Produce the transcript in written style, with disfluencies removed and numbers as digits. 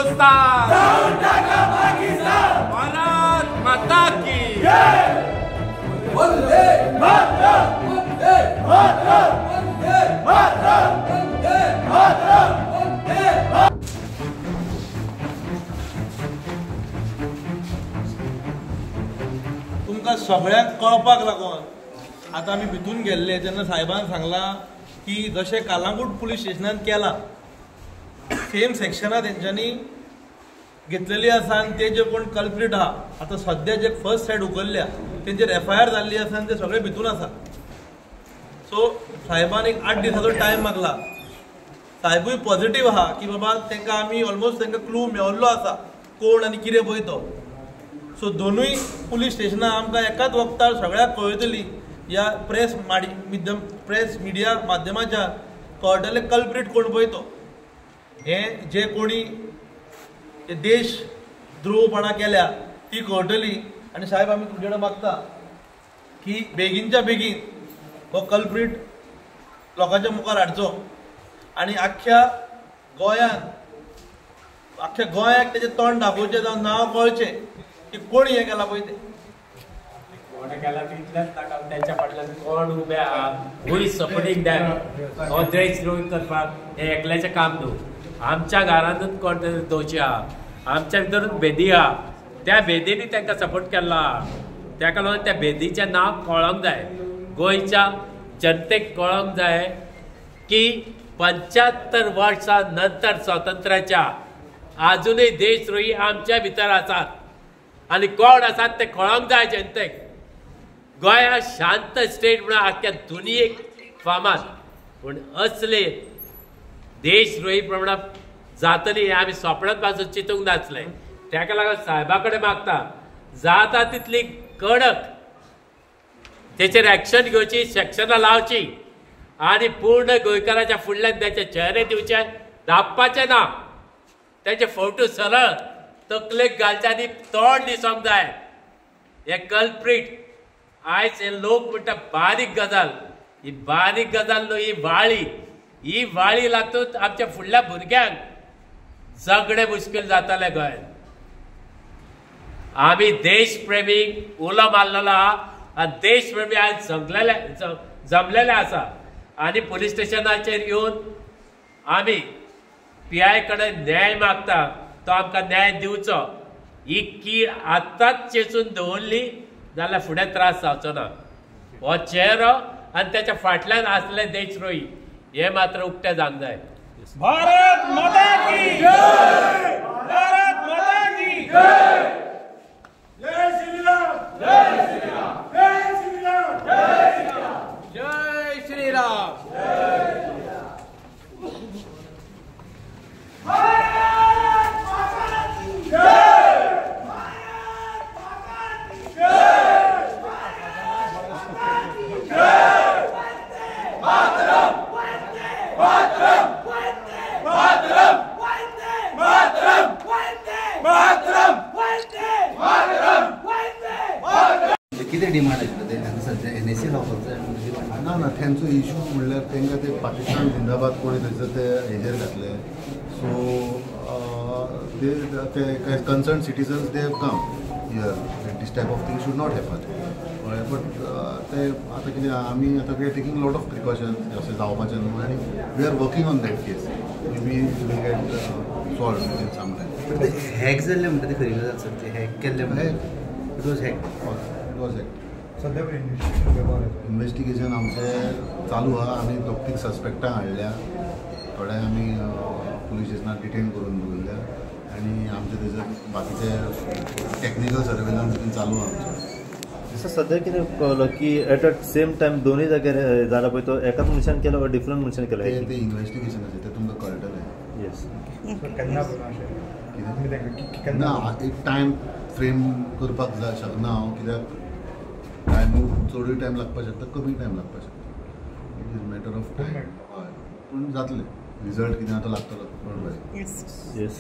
हिंदुस्तान, भारत माता की वंदे मातरम, वंदे मातरम, वंदे मातरम, वंदे मातरम, वंदे मातरम। तुमकां सगळ्यांक कळपाक लागून आतां आमी भितून गेल्ले तेन्ना साहेबान सांगलां की जशें कालांगूट पुलीस स्टेशनान केलां सेम सेक्शनां तेंच्यांनी घेतलेली आसा आनी ते जे कोण कल्प्रीट आहा आतां सद्या जे फर्स्ट सायड उगल्ल्या तेंचेर FIR जाल्ली आसा आनी ते सगळे भितून आसा. सो साहेबान एक 8 दिसाचो टायम मागला. साहेबूय पॉझिटीव आहा की बाबा तांकां आमी ऑलमोस्ट तांकां क्लू मेळिल्लो आसा कोण आनी कितें पळय तो. सो दोनूय पुलीस स्टेशनां आमकां एकाच वक्तार सगळ्याक कळयतली ह्या प्रेस मिडिया माध्यमाच्या कळटले कल्प्रीट कोण पळय तो. हे जे कोणी देश द्रोहपणा केल्या ती कळटली. आनी साहेब आमी तुमचे कडेन मागता की बेगीनच्या बेगीन हो कल्प्रीट लोकांच्या मुखार हाडचो आनी आख्ख्या गोंयाक तेजें तोंड दाखोवचें जावं नांव कळचें की कोण हें केलां पळय तें. कोण केला तितल्याच नाका त्यांच्या फाटल्यान कोण उबे आहा हूय सपोर्टींग दॅम हो देश द्रोही करपाक हे एकल्याचें काम न्हू. आमच्या घरांतूच कोण दोशी आहा, आमच्या भितरूच भेदी आहा, त्या भेदींनी तांकां सपोर्ट केल्लो आहा. ताका लागून त्या भेदीचें नांव कळोंक जाय. गोंयच्या जनतेक कळोंक जाय की 75 वर्सां नंतर स्वातंत्र्याच्या आजुनूय देशद्रोही आमच्या भितर आसात आनी कोण आसात ते कळोंक जाय जनतेक. गोंया शांत स्टेट म्हणून आख्ख्या दुनियेक फामाद, पूण असले देशद्रोही प्रमाणात जातली हे आमी स्वप्नांत पासून चिंतूंक नासले. ताका लागून साहेबा कडेन मागता जाता तितली कडक तेचेर एक्शन घेवची, सेक्शनां लावची आनी पूर्ण गोंयकाराच्या फुडल्यान तेचे चेहरे दिवचे, धापपाचे ना. तेचे फोटो सरळ तकलेक घालचे आनी तोंड दिसोंक जाय. हे कल्प्रीट आयज हे लोक म्हणटा बारीक गजाल, ही बारीक गजाल न्हू, ही वाळी लागतूच आमच्या फुडल्या भुरग्यांक जगणें मुश्कील जातालें गोंयांत. आमी देशप्रेमीक उलो मारलेलो आहा आनी देशप्रेमी आयज जमलेले आसा आनी पुलीस स्टेशनाचेर येवन आमी PI कडेन न्याय मागता, तो आमकां न्याय दिवचो. ही कीड आतांच चेंचून दवरली जाल्यार फुडें त्रास जावचो ना. हो चेहरो आनी तेच्या फाटल्यान आसले देशद्रोही हे मात्र उक्ते जावंक जाय. भारत माता की जय, भारत माता की जय, जय श्रीराम, जय श्रीराम, जय श्रीराम, जय श्रीराम, जय श्रीराम, जय श्रीराम. भारत माता की जय, भारत माता की जय, भारत माता की जय, मातरम, मातरम, मातरम, मातरम, मातरम, मातरम. कितें डिमांड आशिल्लो ते सद्या NSA लावपाचो ना ना तेंचो इशू म्हणल्यार तांकां ते पाकिस्तान जिंदाबाद कोणी थंयसर ते हेजेर घातले. सो ते concern citizens they have come here this type of thing should not happen. But ते आतां कितें आमी आतां we are taking lot of precautions अशें जावपाचें न्हू आनी we are working on that case. May be get solve in some time. Hack जाल्ले म्हणटा ते खरी गजाल सर, ते हॅक केल्ले इट वॉज हॅक. सद्या इन्व्हेस्टिगेशन आमचें चालू आहा. आमी दोग-तीग सस्पेक्टांक हाडल्या, थोडे आमी पुलीस स्टेशनार डिटेन करून दवरल्या आनी आमचे थंयसर बाकीचे टेक्निकल सर्वेलन्स बीन चालू आहा आमचें. सध्या कितें कळलं की एट अ सेम टायम दोनूय जाग्यार जाला पळय तो एकाच मनशान केलो डिफरंट मनशान केलो. ते इन्व्हेस्टिगेशन आसा ते तुमकां कळटलें. येस ना एक टायम फ्रेम करपाक जाय शकना हांव, कित्याक टायम चडूय टायम लागपाक शकता, कमी टायम लागपाक शकता. It is matter of time. हय पूण जातलें. रिजल्ट कितें आतां लागतलो. येस.